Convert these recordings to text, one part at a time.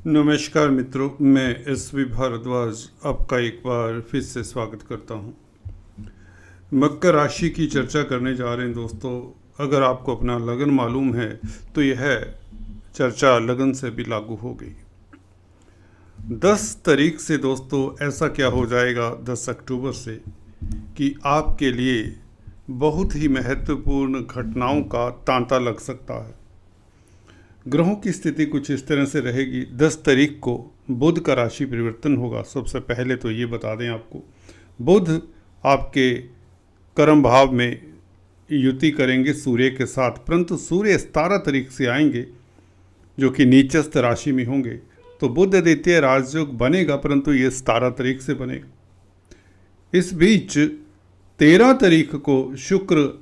नमस्कार मित्रों, मैं एस.वी. भारद्वाज आपका एक बार फिर से स्वागत करता हूं। मकर राशि की चर्चा करने जा रहे हैं दोस्तों। अगर आपको अपना लगन मालूम है तो यह चर्चा लगन से भी लागू हो गई। 10 तारीख से दोस्तों ऐसा क्या हो जाएगा 10 अक्टूबर से कि आपके लिए बहुत ही महत्वपूर्ण घटनाओं का तांता लग सकता है। ग्रहों की स्थिति कुछ इस तरह से रहेगी। 10 तारीख को बुध का राशि परिवर्तन होगा। सबसे पहले तो ये बता दें आपको, बुध आपके कर्म भाव में युति करेंगे सूर्य के साथ, परंतु सूर्य 17 तारीख से आएंगे जो कि नीचस्थ राशि में होंगे। तो बुध आदित्य राजयोग बनेगा, परंतु ये 17 तारीख से बनेगा। इस बीच 13 तारीख को शुक्र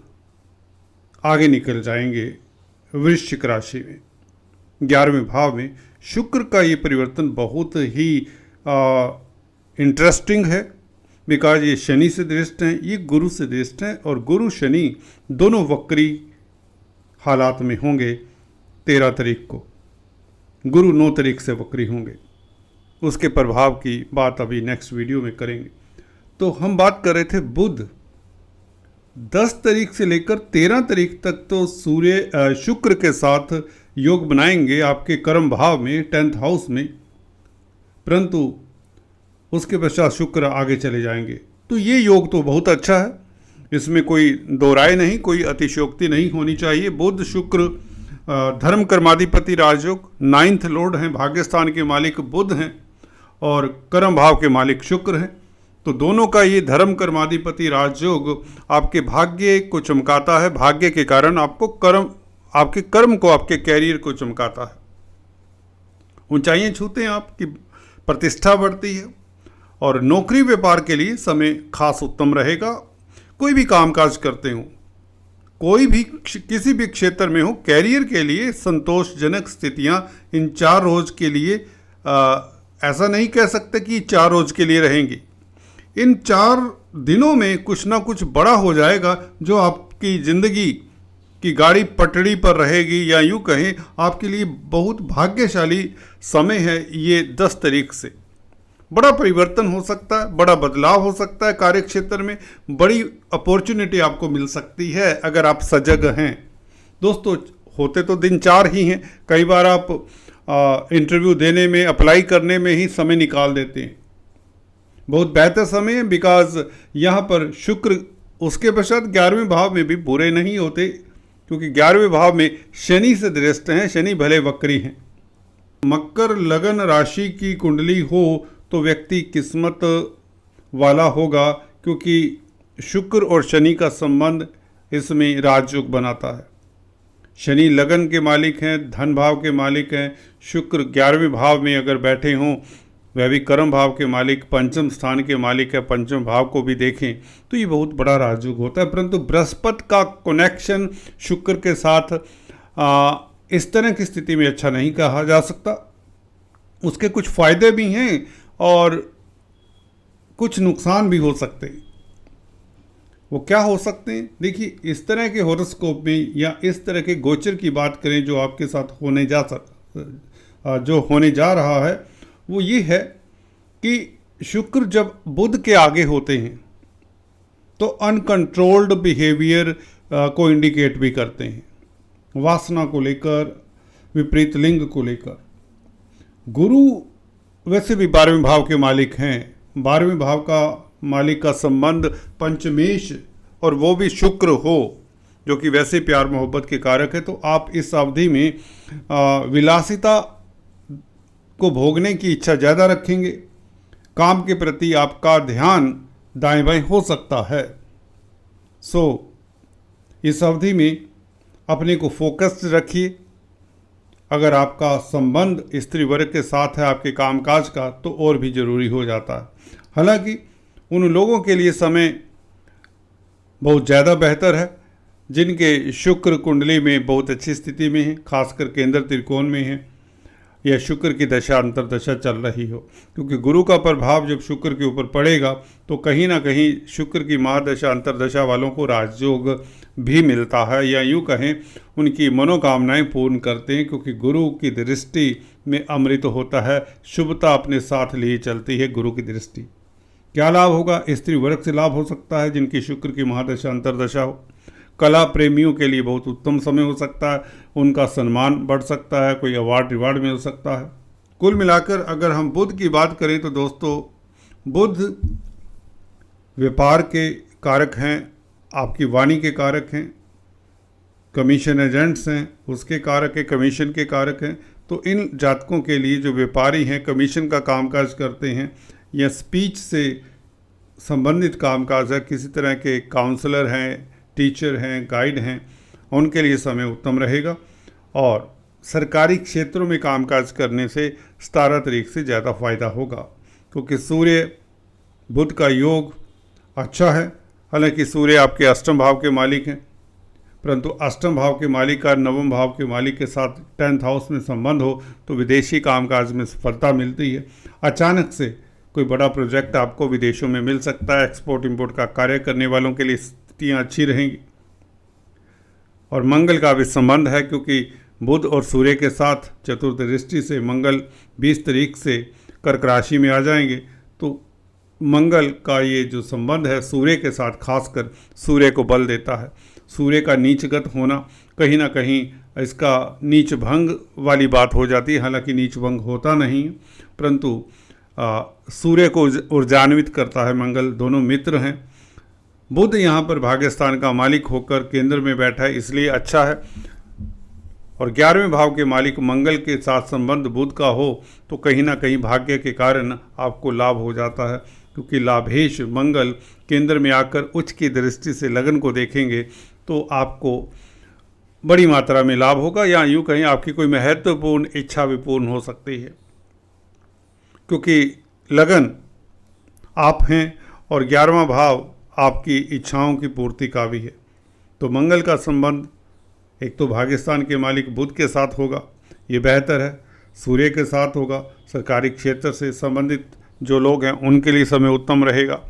आगे निकल जाएंगे वृश्चिक राशि में, 11वें भाव में। शुक्र का ये परिवर्तन बहुत ही इंटरेस्टिंग है, बिकॉज ये शनि से दृष्ट हैं, ये गुरु से दृष्ट हैं, और गुरु शनि दोनों वक्री हालात में होंगे 13 तारीख को। गुरु 9 तारीख से वक्री होंगे। उसके प्रभाव की बात अभी नेक्स्ट वीडियो में करेंगे। तो हम बात कर रहे थे बुध 10 तारीख से लेकर 13 तारीख तक तो शुक्र के साथ योग बनाएंगे आपके कर्म भाव में 10th हाउस में, परंतु उसके पश्चात शुक्र आगे चले जाएंगे। तो ये योग तो बहुत अच्छा है, इसमें कोई दो राय नहीं, कोई अतिशयोक्ति नहीं होनी चाहिए। बुध शुक्र धर्म कर्माधिपति राजयोग, 9th लॉर्ड हैं, भाग्यस्थान के मालिक बुध हैं और कर्म भाव के मालिक शुक्र हैं। तो दोनों का ये धर्म कर्माधिपति राजयोग आपके भाग्य को चमकाता है। भाग्य के कारण आपके कर्म को, आपके कैरियर को चमकाता है। ऊंचाइयां छूते हैं, आपकी प्रतिष्ठा बढ़ती है और नौकरी व्यापार के लिए समय खास उत्तम रहेगा। कोई भी कामकाज करते हो, कोई भी किसी भी क्षेत्र में हो, कैरियर के लिए संतोषजनक स्थितियां इन 4 रोज के लिए ऐसा नहीं कह सकते कि 4 रोज के लिए रहेंगी। इन 4 दिनों में कुछ ना कुछ बड़ा हो जाएगा जो आपकी ज़िंदगी की गाड़ी पटड़ी पर रहेगी, या यूँ कहें आपके लिए बहुत भाग्यशाली समय है। ये 10 तारीख से बड़ा परिवर्तन हो सकता है, बड़ा बदलाव हो सकता है। कार्य क्षेत्र में बड़ी अपॉर्चुनिटी आपको मिल सकती है अगर आप सजग हैं। दोस्तों, होते तो दिन 4 ही हैं, कई बार आप इंटरव्यू देने में, अप्लाई करने में ही समय निकाल देते हैं। बहुत बेहतर समय है, बिकॉज यहाँ पर शुक्र उसके पश्चात 11वें भाव में भी बुरे नहीं होते, क्योंकि 11वें भाव में शनि से दृष्ट हैं। शनि भले वक्री हैं। मकर लगन राशि की कुंडली हो तो व्यक्ति किस्मत वाला होगा, क्योंकि शुक्र और शनि का संबंध इसमें राजयोग बनाता है। शनि लगन के मालिक हैं, धन भाव के मालिक हैं। शुक्र 11वें भाव में अगर बैठे हों, वह भी कर्म भाव के मालिक, पंचम स्थान के मालिक है। पंचम भाव को भी देखें तो ये बहुत बड़ा राजयोग होता है। परंतु बृहस्पति का कनेक्शन शुक्र के साथ इस तरह की स्थिति में अच्छा नहीं कहा जा सकता। उसके कुछ फायदे भी हैं और कुछ नुकसान भी हो सकते हैं। वो क्या हो सकते हैं? देखिए, इस तरह के हॉरोस्कोप में या इस तरह के गोचर की बात करें जो आपके साथ जो होने जा रहा है, वो ये है कि शुक्र जब बुध के आगे होते हैं तो अनकंट्रोल्ड बिहेवियर को इंडिकेट भी करते हैं, वासना को लेकर, विपरीत लिंग को लेकर। गुरु वैसे भी 12वें भाव के मालिक हैं। 12वें भाव का मालिक का संबंध पंचमेश, और वो भी शुक्र हो, जो कि वैसे प्यार मोहब्बत के कारक है। तो आप इस अवधि में विलासिता को भोगने की इच्छा ज़्यादा रखेंगे। काम के प्रति आपका ध्यान दाएं बाएं हो सकता है। इस अवधि में अपने को फोकस्ड रखिए। अगर आपका संबंध स्त्री वर्ग के साथ है आपके कामकाज का, तो और भी ज़रूरी हो जाता है। हालांकि उन लोगों के लिए समय बहुत ज़्यादा बेहतर है जिनके शुक्र कुंडली में बहुत अच्छी स्थिति में है, खासकर केंद्र त्रिकोण में है, या शुक्र की दशा अंतरदशा चल रही हो। क्योंकि गुरु का प्रभाव जब शुक्र के ऊपर पड़ेगा तो कहीं ना कहीं शुक्र की महादशा अंतरदशा वालों को राजयोग भी मिलता है, या यूँ कहें उनकी मनोकामनाएं पूर्ण करते हैं, क्योंकि गुरु की दृष्टि में अमृत होता है, शुभता अपने साथ लिए चलती है गुरु की दृष्टि। क्या लाभ होगा? स्त्री वर्ग से लाभ हो सकता है जिनकी शुक्र की महादशा अंतर्दशा हो। कला प्रेमियों के लिए बहुत उत्तम समय हो सकता है, उनका सम्मान बढ़ सकता है, कोई अवार्ड रिवार्ड मिल सकता है। कुल मिलाकर अगर हम बुध की बात करें तो दोस्तों, बुध व्यापार के कारक हैं, आपकी वाणी के कारक हैं, कमीशन एजेंट्स हैं उसके कारक है, कमीशन के कारक हैं। तो इन जातकों के लिए जो व्यापारी हैं, कमीशन का कामकाज करते हैं या स्पीच से संबंधित कामकाज है, किसी तरह के काउंसलर हैं, टीचर हैं, गाइड हैं, उनके लिए समय उत्तम रहेगा। और सरकारी क्षेत्रों में कामकाज करने से 17 तारीख से ज़्यादा फायदा होगा, क्योंकि सूर्य बुध का योग अच्छा है। हालांकि सूर्य आपके अष्टम भाव के मालिक हैं, परंतु अष्टम भाव के मालिक का नवम भाव के मालिक के साथ 10th हाउस में संबंध हो तो विदेशी कामकाज में सफलता मिलती है। अचानक से कोई बड़ा प्रोजेक्ट आपको विदेशों में मिल सकता है। एक्सपोर्ट इंपोर्ट का कार्य करने वालों के लिए स्थितियाँ अच्छी रहेंगी। और मंगल का भी संबंध है, क्योंकि बुध और सूर्य के साथ चतुर्थ दृष्टि से मंगल 20 तारीख से कर्क राशि में आ जाएंगे। तो मंगल का ये जो संबंध है सूर्य के साथ, खासकर सूर्य को बल देता है। सूर्य का नीचगत होना कहीं ना कहीं इसका नीच भंग वाली बात हो जाती है। हालांकि नीच भंग होता नहीं है, परंतु सूर्य को ऊर्जान्वित करता है मंगल। दोनों मित्र हैं। बुध यहाँ पर भाग्यस्थान का मालिक होकर केंद्र में बैठा है, इसलिए अच्छा है। और 11वें भाव के मालिक मंगल के साथ संबंध बुध का हो तो कहीं ना कहीं भाग्य के कारण आपको लाभ हो जाता है, क्योंकि लाभेश मंगल केंद्र में आकर उच्च की दृष्टि से लगन को देखेंगे तो आपको बड़ी मात्रा में लाभ होगा, या यूँ कहीं आपकी कोई महत्वपूर्ण इच्छा भी पूर्ण हो सकती है, क्योंकि लगन आप हैं और 11वां भाव आपकी इच्छाओं की पूर्ति का भी है। तो मंगल का संबंध एक तो भाग्यस्थान के मालिक बुध के साथ होगा, ये बेहतर है। सूर्य के साथ होगा। सरकारी क्षेत्र से संबंधित जो लोग हैं उनके लिए समय उत्तम रहेगा।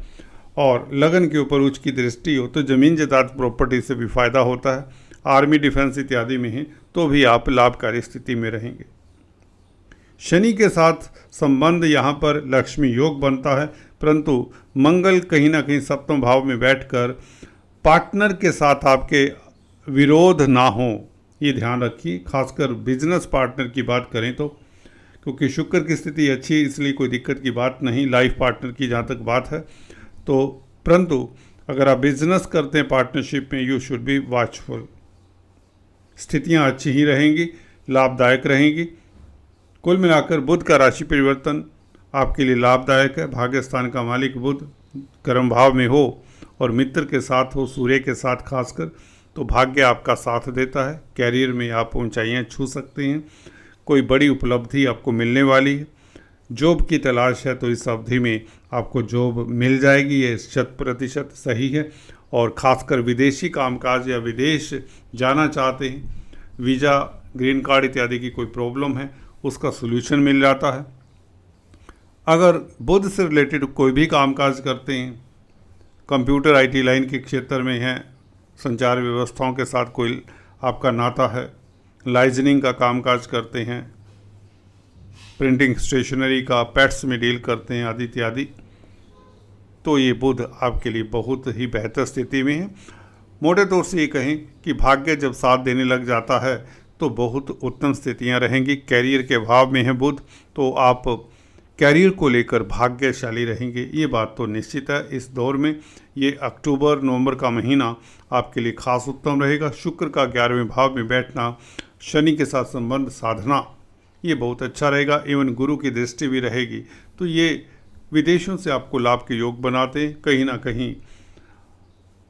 और लगन के ऊपर उच्च की दृष्टि हो तो ज़मीन जायदाद प्रॉपर्टी से भी फायदा होता है। आर्मी डिफेंस इत्यादि में हैं तो भी आप लाभकारी स्थिति में रहेंगे। शनि के साथ संबंध यहाँ पर लक्ष्मी योग बनता है, परंतु मंगल कहीं ना कहीं सप्तम भाव में बैठकर पार्टनर के साथ आपके विरोध ना हो, ये ध्यान रखिए। खासकर बिजनेस पार्टनर की बात करें तो, क्योंकि शुक्र की स्थिति अच्छी है इसलिए कोई दिक्कत की बात नहीं। लाइफ पार्टनर की जहाँ तक बात है तो, परंतु अगर आप बिजनेस करते हैं पार्टनरशिप में, यू शुड बी वॉचफुल। स्थितियाँ अच्छी ही रहेंगी, लाभदायक रहेंगी। कुल मिलाकर बुध का राशि परिवर्तन आपके लिए लाभदायक है। भाग्यस्थान का मालिक बुध कर्म भाव में हो और मित्र के साथ हो, सूर्य के साथ खासकर, तो भाग्य आपका साथ देता है। कैरियर में आप ऊंचाइयां छू सकते हैं, कोई बड़ी उपलब्धि आपको मिलने वाली है। जॉब की तलाश है तो इस अवधि में आपको जॉब मिल जाएगी, ये 100% सही है। और ख़ासकर विदेशी कामकाज या विदेश जाना चाहते हैं, वीज़ा, ग्रीन कार्ड इत्यादि की कोई प्रॉब्लम है, उसका सलूशन मिल जाता है। अगर बुध से रिलेटेड कोई भी कामकाज करते हैं, कंप्यूटर IT लाइन के क्षेत्र में हैं, संचार व्यवस्थाओं के साथ कोई आपका नाता है, लाइजनिंग का कामकाज करते हैं, प्रिंटिंग स्टेशनरी का, पेट्स में डील करते हैं आदि इत्यादि, तो ये बुध आपके लिए बहुत ही बेहतर स्थिति में है। मोटे तौर से ये कहें कि भाग्य जब साथ देने लग जाता है तो बहुत उत्तम स्थितियां रहेंगी। कैरियर के भाव में है बुध, तो आप कैरियर को लेकर भाग्यशाली रहेंगे, ये बात तो निश्चित है। इस दौर में ये अक्टूबर नवंबर का महीना आपके लिए खास उत्तम रहेगा। शुक्र का 11वें भाव में बैठना, शनि के साथ संबंध साधना, ये बहुत अच्छा रहेगा। एवं गुरु की दृष्टि भी रहेगी, तो ये विदेशों से आपको लाभ के योग बनाते हैं। कहीं ना कहीं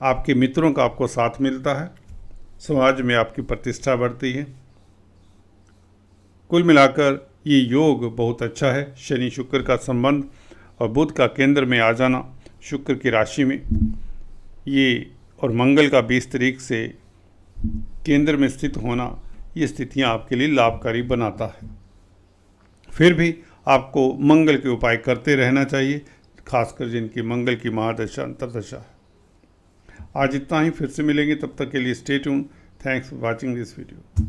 आपके मित्रों का आपको साथ मिलता है, समाज में आपकी प्रतिष्ठा बढ़ती है। कुल मिलाकर ये योग बहुत अच्छा है। शनि शुक्र का संबंध और बुध का केंद्र में आ जाना, शुक्र की राशि में ये, और मंगल का 20 तारीख से केंद्र में स्थित होना, ये स्थितियां आपके लिए लाभकारी बनाता है। फिर भी आपको मंगल के उपाय करते रहना चाहिए, खासकर जिनकी मंगल की महादशा अंतर्दशा है। आज इतना ही, फिर से मिलेंगे, तब तक के लिए stay tune. Thanks for watching this video.